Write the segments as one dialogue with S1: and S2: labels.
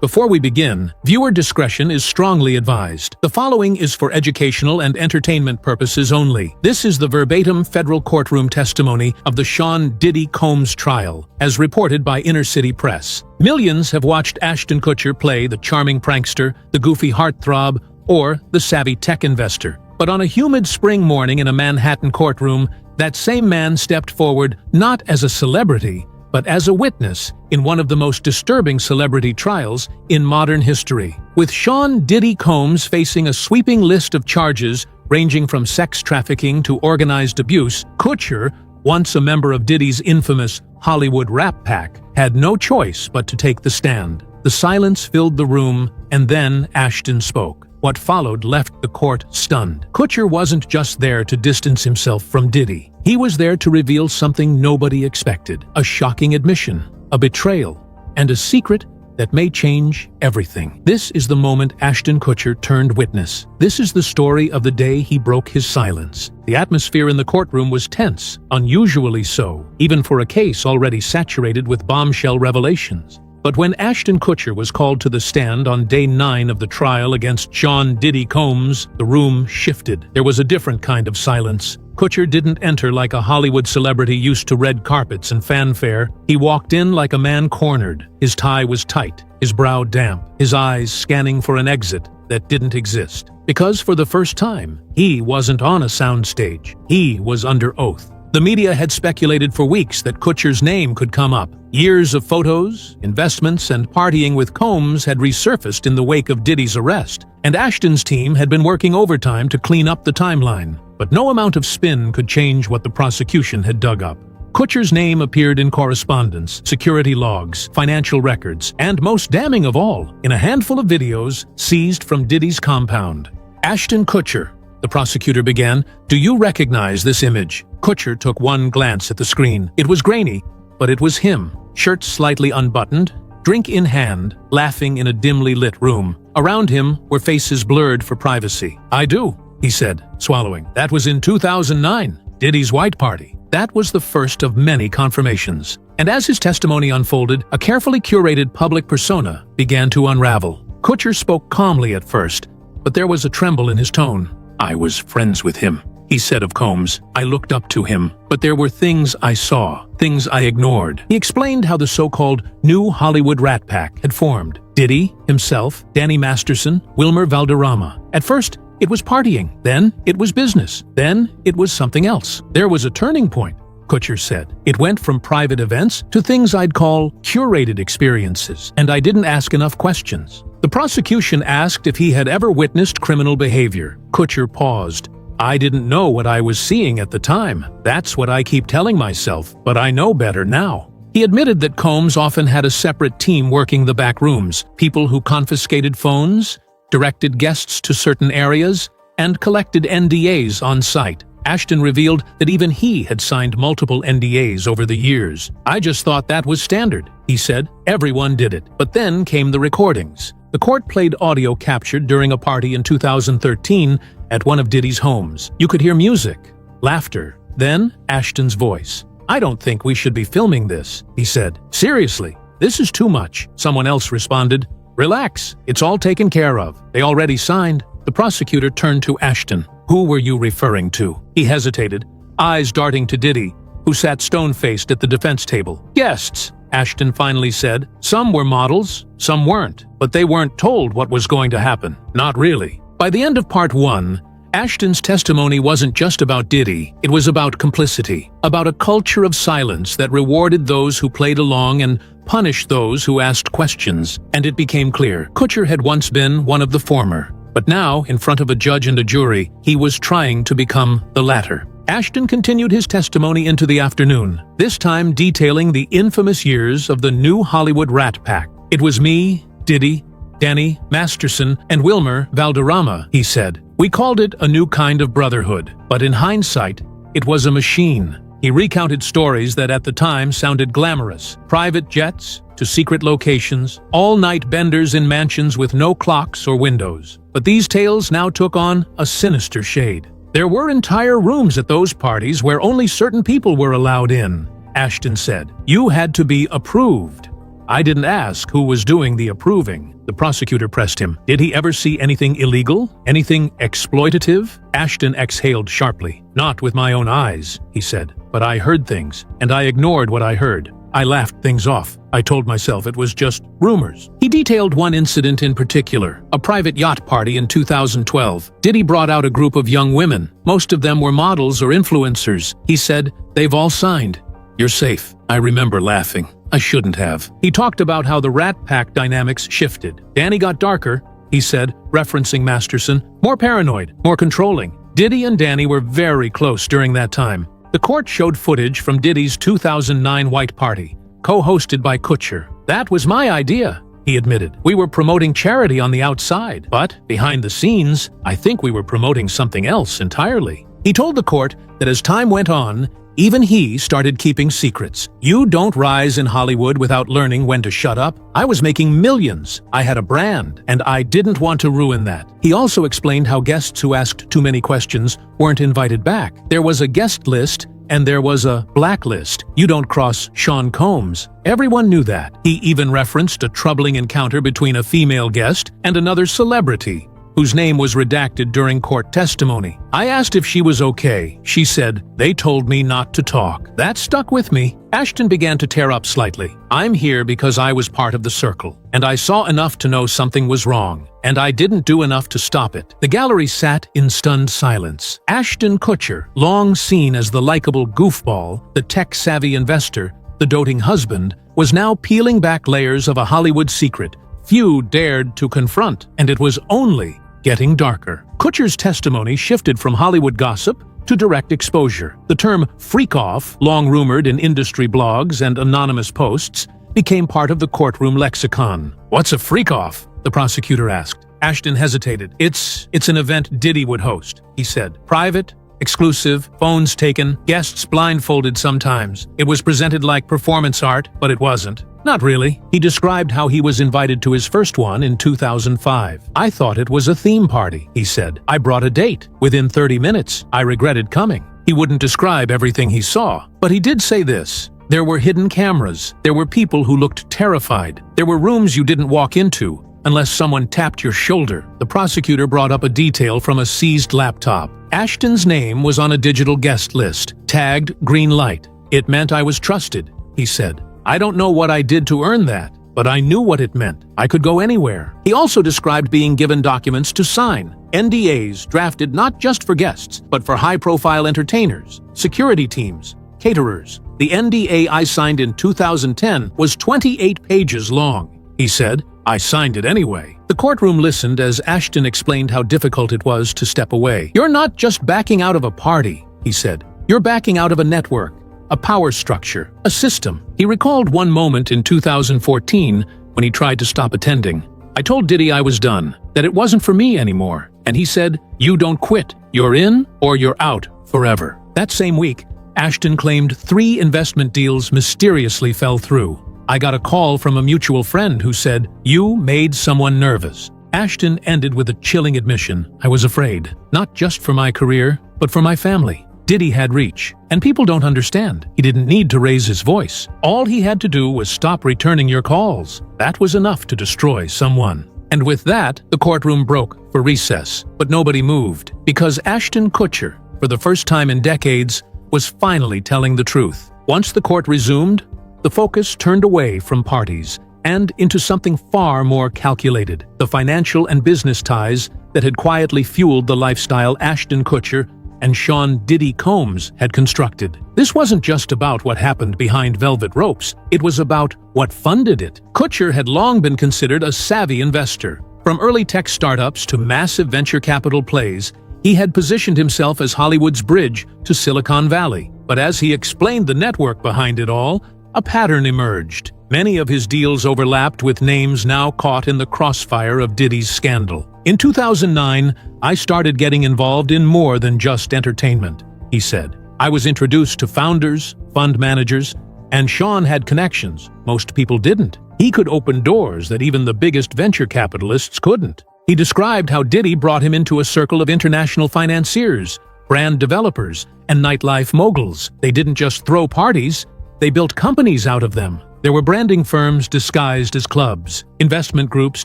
S1: Before we begin, viewer discretion is strongly advised. The following is for educational and entertainment purposes only. This is the verbatim federal courtroom testimony of the Sean Diddy Combs trial, as reported by Inner City Press. Millions have watched Ashton Kutcher play the charming prankster, the goofy heartthrob, or the savvy tech investor. But on a humid spring morning in a Manhattan courtroom, that same man stepped forward not as a celebrity, but as a witness in one of the most disturbing celebrity trials in modern history. With Sean Diddy Combs facing a sweeping list of charges ranging from sex trafficking to organized abuse, Kutcher, once a member of Diddy's infamous Hollywood rap pack, had no choice but to take the stand. The silence filled the room, and then Ashton spoke. What followed left the court stunned. Kutcher wasn't just there to distance himself from Diddy. He was there to reveal something nobody expected, a shocking admission, a betrayal, and a secret that may change everything. This is the moment Ashton Kutcher turned witness. This is the story of the day he broke his silence. The atmosphere in the courtroom was tense, unusually so, even for a case already saturated with bombshell revelations. But when Ashton Kutcher was called to the stand on day 9 of the trial against Sean Diddy Combs, the room shifted. There was a different kind of silence. Kutcher didn't enter like a Hollywood celebrity used to red carpets and fanfare. He walked in like a man cornered. His tie was tight, his brow damp, his eyes scanning for an exit that didn't exist. Because for the first time, he wasn't on a soundstage. He was under oath. The media had speculated for weeks that Kutcher's name could come up. Years of photos, investments, and partying with Combs had resurfaced in the wake of Diddy's arrest, and Ashton's team had been working overtime to clean up the timeline. But no amount of spin could change what the prosecution had dug up. Kutcher's name appeared in correspondence, security logs, financial records, and most damning of all, in a handful of videos seized from Diddy's compound. Ashton Kutcher, the prosecutor began, do you recognize this image? Kutcher took one glance at the screen. It was grainy, but it was him, shirt slightly unbuttoned, drink in hand, laughing in a dimly lit room. Around him were faces blurred for privacy. I do, he said, swallowing. That was in 2009, Diddy's White Party. That was the first of many confirmations. And as his testimony unfolded, a carefully curated public persona began to unravel. Kutcher spoke calmly at first, but there was a tremble in his tone. I was friends with him, he said of Combs. I looked up to him, but there were things I saw, things I ignored. He explained how the so-called new Hollywood Rat Pack had formed. Diddy, himself, Danny Masterson, Wilmer Valderrama. At first, it was partying. Then, it was business. Then, it was something else. There was a turning point, Kutcher said. It went from private events to things I'd call curated experiences, and I didn't ask enough questions. The prosecution asked if he had ever witnessed criminal behavior. Kutcher paused. I didn't know what I was seeing at the time. That's what I keep telling myself, but I know better now. He admitted that Combs often had a separate team working the back rooms, people who confiscated phones, directed guests to certain areas, and collected NDAs on site. Ashton revealed that even he had signed multiple NDAs over the years. I just thought that was standard, he said. Everyone did it. But then came the recordings. The court played audio captured during a party in 2013 at one of Diddy's homes. You could hear music, laughter, then Ashton's voice. I don't think we should be filming this, he said. Seriously, this is too much. Someone else responded. Relax, it's all taken care of. They already signed. The prosecutor turned to Ashton. Who were you referring to? He hesitated, eyes darting to Diddy, who sat stone-faced at the defense table. Guests, Ashton finally said. Some were models, some weren't, but they weren't told what was going to happen. Not really. By the end of part 1, Ashton's testimony wasn't just about Diddy, it was about complicity, about a culture of silence that rewarded those who played along and punished those who asked questions. And it became clear, Kutcher had once been one of the former, but now, in front of a judge and a jury, he was trying to become the latter. Ashton continued his testimony into the afternoon, this time detailing the infamous years of the new Hollywood Rat Pack. It was me, Diddy, Danny Masterson, and Wilmer Valderrama, he said. We called it a new kind of brotherhood, but in hindsight, it was a machine. He recounted stories that at the time sounded glamorous. Private jets to secret locations, all-night benders in mansions with no clocks or windows. But these tales now took on a sinister shade. There were entire rooms at those parties where only certain people were allowed in, Ashton said. You had to be approved. I didn't ask who was doing the approving. The prosecutor pressed him. Did he ever see anything illegal? Anything exploitative? Ashton exhaled sharply. Not with my own eyes, he said. But I heard things, and I ignored what I heard. I laughed things off. I told myself it was just rumors. He detailed one incident in particular, a private yacht party in 2012. Diddy brought out a group of young women. Most of them were models or influencers. He said, "They've all signed. You're safe." I remember laughing. I shouldn't have. He talked about how the Rat Pack dynamics shifted. Danny got darker, he said, referencing Masterson. More paranoid, more controlling. Diddy and Danny were very close during that time. The court showed footage from Diddy's 2009 White Party, co-hosted by Kutcher. "That was my idea," he admitted. "We were promoting charity on the outside, but behind the scenes, I think we were promoting something else entirely." He told the court that as time went on, even he started keeping secrets. "You don't rise in Hollywood without learning when to shut up. I was making millions. I had a brand, and I didn't want to ruin that." He also explained how guests who asked too many questions weren't invited back. There was a guest list, and there was a blacklist. You don't cross Sean Combs. Everyone knew that. He even referenced a troubling encounter between a female guest and another celebrity, whose name was redacted during court testimony. "I asked if she was okay. She said, 'They told me not to talk.' That stuck with me." Ashton began to tear up slightly. "I'm here because I was part of the circle, and I saw enough to know something was wrong, and I didn't do enough to stop it." The gallery sat in stunned silence. Ashton Kutcher, long seen as the likable goofball, the tech-savvy investor, the doting husband, was now peeling back layers of a Hollywood secret few dared to confront, and it was only getting darker. Kutcher's testimony shifted from Hollywood gossip to direct exposure. The term freak-off, long rumored in industry blogs and anonymous posts, became part of the courtroom lexicon. "What's a freak-off?" the prosecutor asked. Ashton hesitated. It's an event Diddy would host," he said. "Private, exclusive, phones taken, guests blindfolded sometimes. It was presented like performance art, but it wasn't." "Not really." He described how he was invited to his first one in 2005. "I thought it was a theme party," he said. "I brought a date. Within 30 minutes, I regretted coming." He wouldn't describe everything he saw, but he did say this. There were hidden cameras. There were people who looked terrified. There were rooms you didn't walk into unless someone tapped your shoulder. The prosecutor brought up a detail from a seized laptop. Ashton's name was on a digital guest list, tagged green light. "It meant I was trusted," he said. "I don't know what I did to earn that, but I knew what it meant. I could go anywhere." He also described being given documents to sign, NDAs drafted not just for guests, but for high-profile entertainers, security teams, caterers. "The NDA I signed in 2010 was 28 pages long," he said. "I signed it anyway." The courtroom listened as Ashton explained how difficult it was to step away. "You're not just backing out of a party," he said. "You're backing out of a network, a power structure, a system." He recalled one moment in 2014 when he tried to stop attending. "I told Diddy I was done, that it wasn't for me anymore. And he said, 'You don't quit. You're in or you're out forever.'" That same week, Ashton claimed 3 investment deals mysteriously fell through. "I got a call from a mutual friend who said, 'You made someone nervous.'" Ashton ended with a chilling admission. "I was afraid, not just for my career, but for my family." Diddy had reach, and people don't understand. He didn't need to raise his voice. All he had to do was stop returning your calls. That was enough to destroy someone. And with that, the courtroom broke for recess. But nobody moved, because Ashton Kutcher, for the first time in decades, was finally telling the truth. Once the court resumed, the focus turned away from parties and into something far more calculated: the financial and business ties that had quietly fueled the lifestyle Ashton Kutcher and Sean "Diddy" Combs had constructed. This wasn't just about what happened behind velvet ropes, it was about what funded it. Kutcher had long been considered a savvy investor. From early tech startups to massive venture capital plays, he had positioned himself as Hollywood's bridge to Silicon Valley. But as he explained the network behind it all, a pattern emerged. Many of his deals overlapped with names now caught in the crossfire of Diddy's scandal. "In 2009, I started getting involved in more than just entertainment," he said. "I was introduced to founders, fund managers, and Sean had connections most people didn't. He could open doors that even the biggest venture capitalists couldn't." He described how Diddy brought him into a circle of international financiers, brand developers, and nightlife moguls. They didn't just throw parties, they built companies out of them. There were branding firms disguised as clubs, investment groups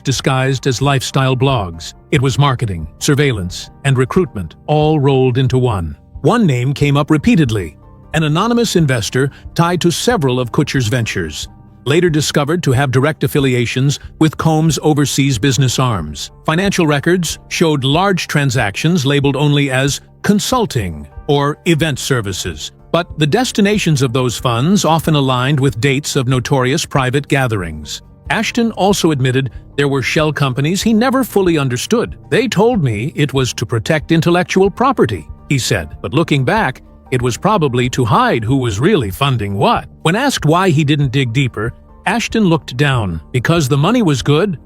S1: disguised as lifestyle blogs. It was marketing, surveillance, and recruitment, all rolled into one. One name came up repeatedly: an anonymous investor tied to several of Kutcher's ventures, later discovered to have direct affiliations with Combs' overseas business arms. Financial records showed large transactions labeled only as consulting or event services, but the destinations of those funds often aligned with dates of notorious private gatherings. Ashton also admitted there were shell companies he never fully understood. "They told me it was to protect intellectual property," he said, but looking back, it was probably to hide who was really funding what. When asked why he didn't dig deeper, Ashton looked down. "Because the money was good?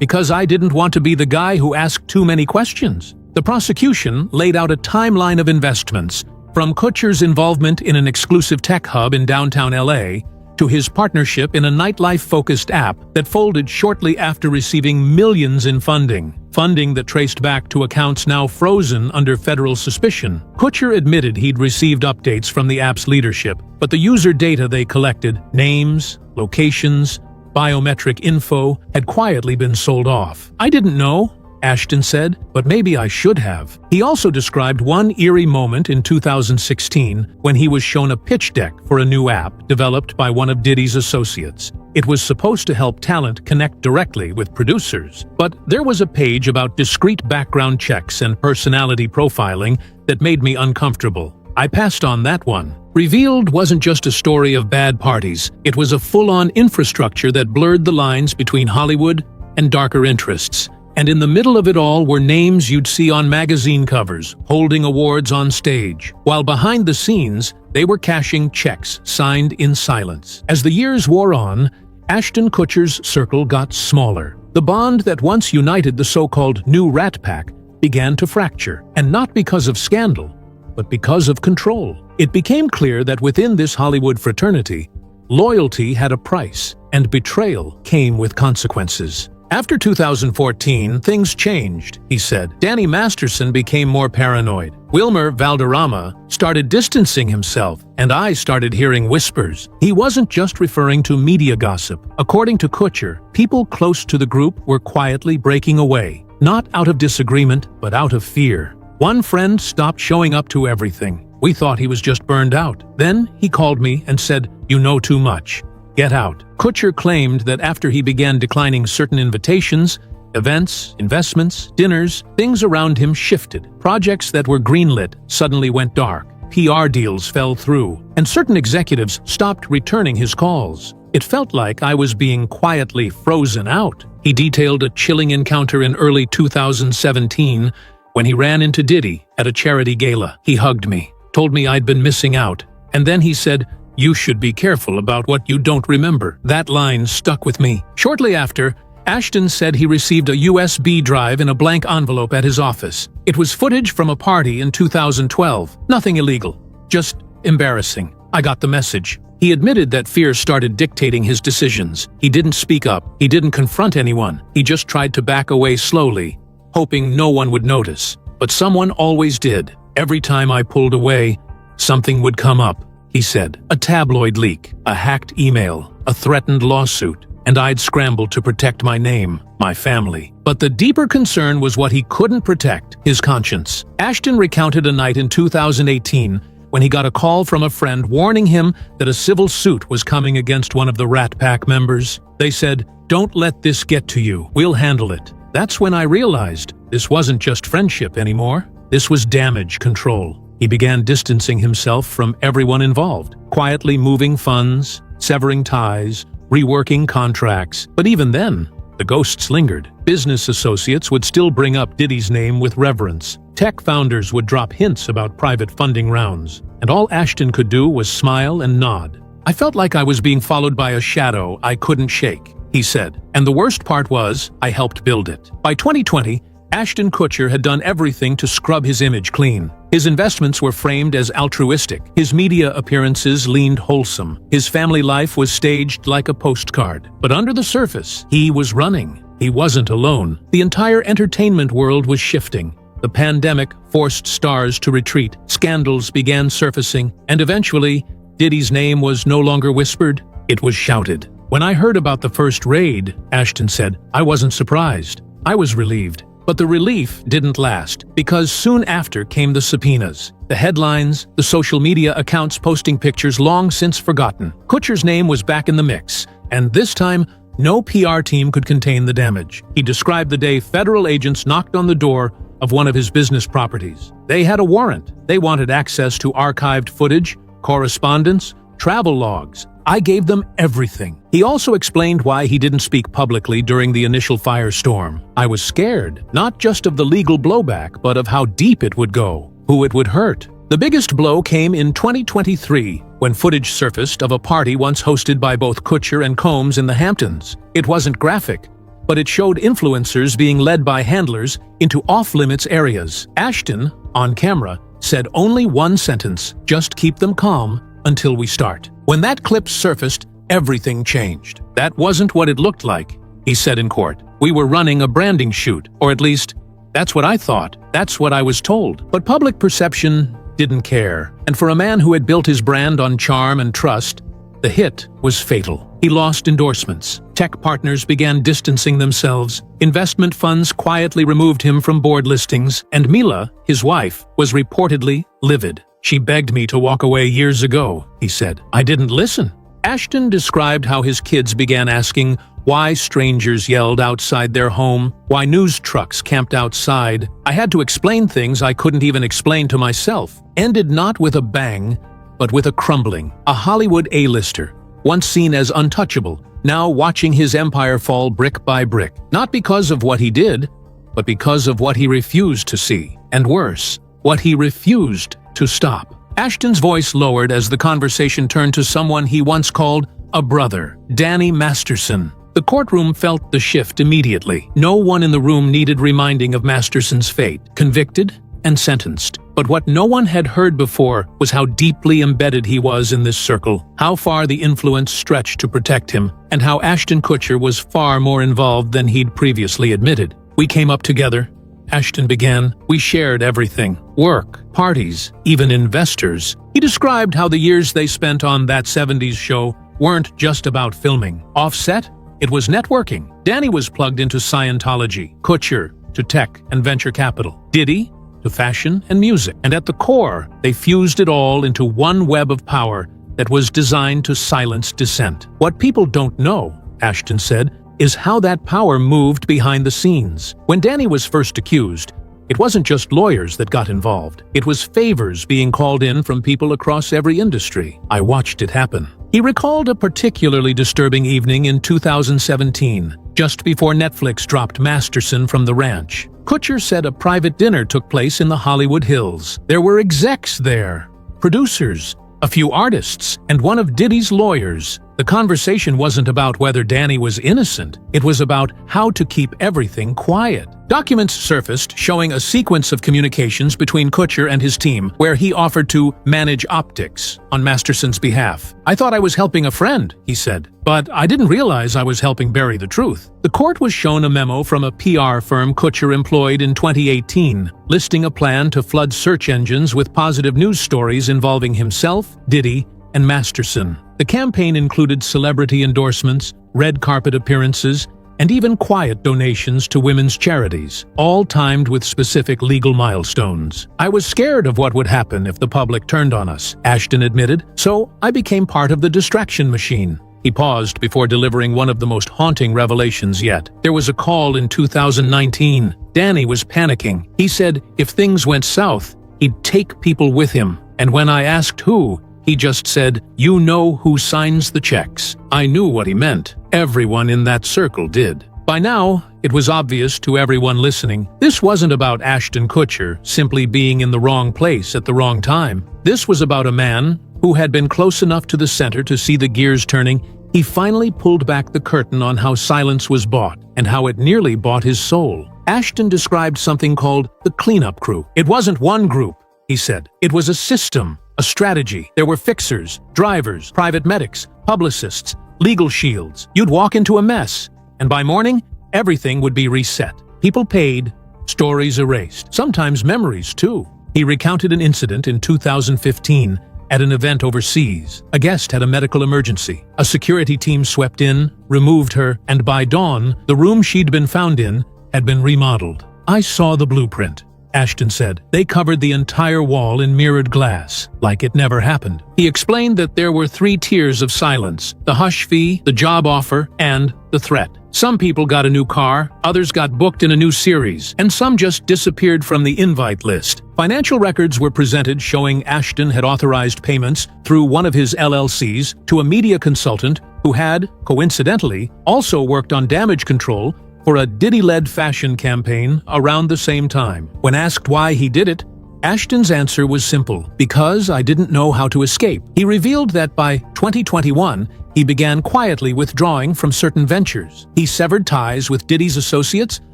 S1: Because I didn't want to be the guy who asked too many questions." The prosecution laid out a timeline of investments, from Kutcher's involvement in an exclusive tech hub in downtown LA to his partnership in a nightlife-focused app that folded shortly after receiving millions in funding that traced back to accounts now frozen under federal suspicion. Kutcher admitted he'd received updates from the app's leadership, but the user data they collected, names, locations, biometric info, had quietly been sold off. "I didn't know," Ashton said, "but maybe I should have." He also described one eerie moment in 2016 when he was shown a pitch deck for a new app developed by one of Diddy's associates. It was supposed to help talent connect directly with producers, but there was a page about discreet background checks and personality profiling that made me uncomfortable. I passed on that one. Revealed wasn't just a story of bad parties, it was a full-on infrastructure that blurred the lines between Hollywood and darker interests. And in the middle of it all were names you'd see on magazine covers, holding awards on stage, while behind the scenes, they were cashing checks signed in silence. As the years wore on, Ashton Kutcher's circle got smaller. The bond that once united the so-called new Rat Pack began to fracture, and not because of scandal, but because of control. It became clear that within this Hollywood fraternity, loyalty had a price, and betrayal came with consequences. After 2014, things changed, he said. Danny Masterson became more paranoid. Wilmer Valderrama started distancing himself, and I started hearing whispers. He wasn't just referring to media gossip. According to Kutcher, people close to the group were quietly breaking away, not out of disagreement, but out of fear. One friend stopped showing up to everything. We thought he was just burned out. Then he called me and said, "You know too much. Get out." Kutcher claimed that after he began declining certain invitations, events, investments, dinners, things around him shifted. Projects that were greenlit suddenly went dark. PR deals fell through, and certain executives stopped returning his calls. "It felt like I was being quietly frozen out." He detailed a chilling encounter in early 2017 when he ran into Diddy at a charity gala. He hugged me, told me I'd been missing out, and then he said, "You should be careful about what you don't remember." That line stuck with me. Shortly after, Ashton said he received a USB drive in a blank envelope at his office. It was footage from a party in 2012. Nothing illegal, just embarrassing. I got the message. He admitted that fear started dictating his decisions. He didn't speak up. He didn't confront anyone. He just tried to back away slowly, hoping no one would notice. But someone always did. Every time I pulled away, something would come up, he said. A tabloid leak, a hacked email, a threatened lawsuit, and I'd scramble to protect my name, my family. But the deeper concern was what he couldn't protect, his conscience. Ashton recounted a night in 2018 when he got a call from a friend warning him that a civil suit was coming against one of the Rat Pack members. They said, "Don't let this get to you. We'll handle it." That's when I realized this wasn't just friendship anymore. This was damage control. He began distancing himself from everyone involved, quietly moving funds, severing ties, reworking contracts. But even then, the ghosts lingered. Business associates would still bring up Diddy's name with reverence. Tech founders would drop hints about private funding rounds. And all Ashton could do was smile and nod. "I felt like I was being followed by a shadow I couldn't shake," he said. And the worst part was, I helped build it. By 2020, Ashton Kutcher had done everything to scrub his image clean. His investments were framed as altruistic. His media appearances leaned wholesome. His family life was staged like a postcard. But under the surface, he was running. He wasn't alone. The entire entertainment world was shifting. The pandemic forced stars to retreat. Scandals began surfacing. And eventually, Diddy's name was no longer whispered, it was shouted. When I heard about the first raid, Ashton said, I wasn't surprised. I was relieved. But the relief didn't last, because soon after came the subpoenas. The headlines, the social media accounts posting pictures long since forgotten. Kutcher's name was back in the mix, and this time, no PR team could contain the damage. He described the day federal agents knocked on the door of one of his business properties. They had a warrant. They wanted access to archived footage, correspondence, travel logs. I gave them everything. He also explained why he didn't speak publicly during the initial firestorm. I was scared, not just of the legal blowback, but of how deep it would go, who it would hurt. The biggest blow came in 2023, when footage surfaced of a party once hosted by both Kutcher and Combs in the Hamptons. It wasn't graphic, but it showed influencers being led by handlers into off-limits areas. Ashton, on camera, said only one sentence, just keep them calm until we start. When that clip surfaced, everything changed. That wasn't what it looked like, he said in court. We were running a branding shoot, or at least, that's what I thought. That's what I was told. But public perception didn't care. And for a man who had built his brand on charm and trust, the hit was fatal. He lost endorsements. Tech partners began distancing themselves. Investment funds quietly removed him from board listings. And Mila, his wife, was reportedly livid. She begged me to walk away years ago, he said. I didn't listen. Ashton described how his kids began asking why strangers yelled outside their home, why news trucks camped outside. I had to explain things I couldn't even explain to myself. Ended not with a bang, but with a crumbling. A Hollywood A-lister, once seen as untouchable, now watching his empire fall brick by brick. Not because of what he did, but because of what he refused to see. And worse, what he refused to stop. Ashton's voice lowered as the conversation turned to someone he once called a brother, Danny Masterson. The courtroom felt the shift immediately. No one in the room needed reminding of Masterson's fate, convicted and sentenced. But what no one had heard before was how deeply embedded he was in this circle, how far the influence stretched to protect him, and how Ashton Kutcher was far more involved than he'd previously admitted. We came up together, Ashton began. We shared everything. Work, parties, even investors. He described how the years they spent on that 70s show weren't just about filming. Offset, it was networking. Danny was plugged into Scientology, Kutcher to tech and venture capital, Diddy to fashion and music. And at the core, they fused it all into one web of power that was designed to silence dissent. What people don't know, Ashton said, is how that power moved behind the scenes. When Danny was first accused, it wasn't just lawyers that got involved. It was favors being called in from people across every industry. I watched it happen. He recalled a particularly disturbing evening in 2017, just before Netflix dropped Masterson from the ranch. Kutcher said a private dinner took place in the Hollywood Hills. There were execs there, producers, a few artists, and one of Diddy's lawyers. The conversation wasn't about whether Danny was innocent. It was about how to keep everything quiet. Documents surfaced showing a sequence of communications between Kutcher and his team where he offered to manage optics on Masterson's behalf. I thought I was helping a friend, he said, but I didn't realize I was helping bury the truth. The court was shown a memo from a PR firm Kutcher employed in 2018, listing a plan to flood search engines with positive news stories involving himself, Diddy, and Masterson. The campaign included celebrity endorsements, red carpet appearances, and even quiet donations to women's charities, all timed with specific legal milestones. I was scared of what would happen if the public turned on us, Ashton admitted, so I became part of the distraction machine. He paused before delivering one of the most haunting revelations yet. There was a call in 2019. Danny was panicking. He said if things went south, he'd take people with him. And when I asked who, he just said, "You know who signs the checks." I knew what he meant. Everyone in that circle did. By now, it was obvious to everyone listening, this wasn't about Ashton Kutcher simply being in the wrong place at the wrong time. This was about a man who had been close enough to the center to see the gears turning. He finally pulled back the curtain on how silence was bought and how it nearly bought his soul. Ashton described something called the cleanup crew. It wasn't one group, he said. It was a system. A strategy. There were fixers, drivers, private medics, publicists, legal shields. You'd walk into a mess, and by morning, everything would be reset. People paid, stories erased, sometimes memories too. He recounted an incident in 2015 at an event overseas. A guest had a medical emergency. A security team swept in, removed her, and by dawn, the room she'd been found in had been remodeled. "I saw the blueprint," Ashton said. "They covered the entire wall in mirrored glass, like it never happened." He explained that there were 3 tiers of silence: the hush fee, the job offer, and the threat. Some people got a new car, others got booked in a new series, and some just disappeared from the invite list. Financial records were presented showing Ashton had authorized payments through one of his LLCs to a media consultant who had, coincidentally, also worked on damage control for a Diddy-led fashion campaign around the same time. When asked why he did it, Ashton's answer was simple: "Because I didn't know how to escape." He revealed that by 2021, he began quietly withdrawing from certain ventures. He severed ties with Diddy's associates,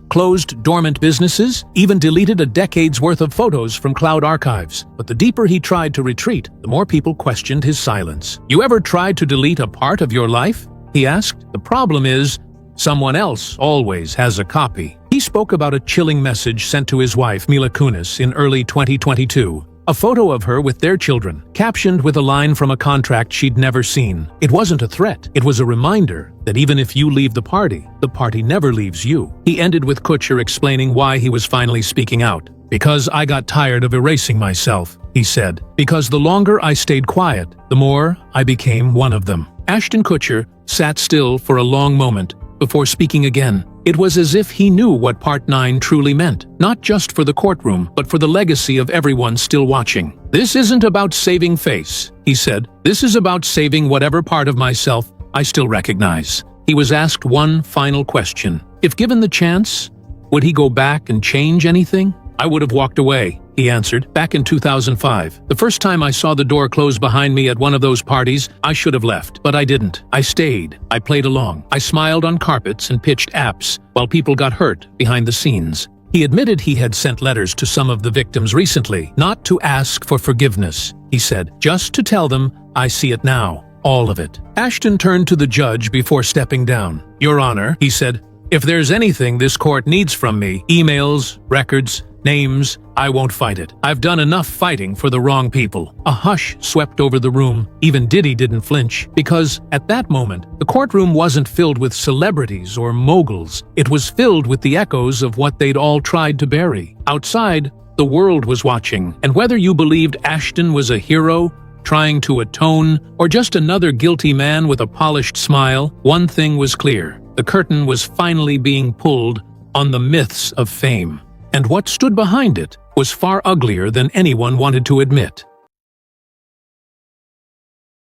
S1: closed dormant businesses, even deleted a decade's worth of photos from cloud archives. But the deeper he tried to retreat, the more people questioned his silence. "You ever tried to delete a part of your life?" he asked. "The problem is, someone else always has a copy." He spoke about a chilling message sent to his wife, Mila Kunis, in early 2022. A photo of her with their children, captioned with a line from a contract she'd never seen. It wasn't a threat. It was a reminder that even if you leave the party never leaves you. He ended with Kutcher explaining why he was finally speaking out. "Because I got tired of erasing myself," he said. "Because the longer I stayed quiet, the more I became one of them." Ashton Kutcher sat still for a long moment before speaking again. It was as if he knew what Part 9 truly meant, not just for the courtroom, but for the legacy of everyone still watching. "This isn't about saving face," he said. "This is about saving whatever part of myself I still recognize." He was asked one final question. If given the chance, would he go back and change anything? "I would have walked away," he answered. "Back in 2005. The first time I saw the door close behind me at one of those parties, I should have left. But I didn't. I stayed. I played along. I smiled on carpets and pitched apps while people got hurt behind the scenes." He admitted he had sent letters to some of the victims recently, not to ask for forgiveness, he said, just to tell them, "I see it now. All of it." Ashton turned to the judge before stepping down. "Your Honor," he said, "if there's anything this court needs from me, emails, records, names, I won't fight it. I've done enough fighting for the wrong people." A hush swept over the room. Even Diddy didn't flinch, because at that moment, the courtroom wasn't filled with celebrities or moguls. It was filled with the echoes of what they'd all tried to bury. Outside, the world was watching, and whether you believed Ashton was a hero, trying to atone, or just another guilty man with a polished smile, one thing was clear: the curtain was finally being pulled on the myths of fame. And what stood behind it was far uglier than anyone wanted to admit.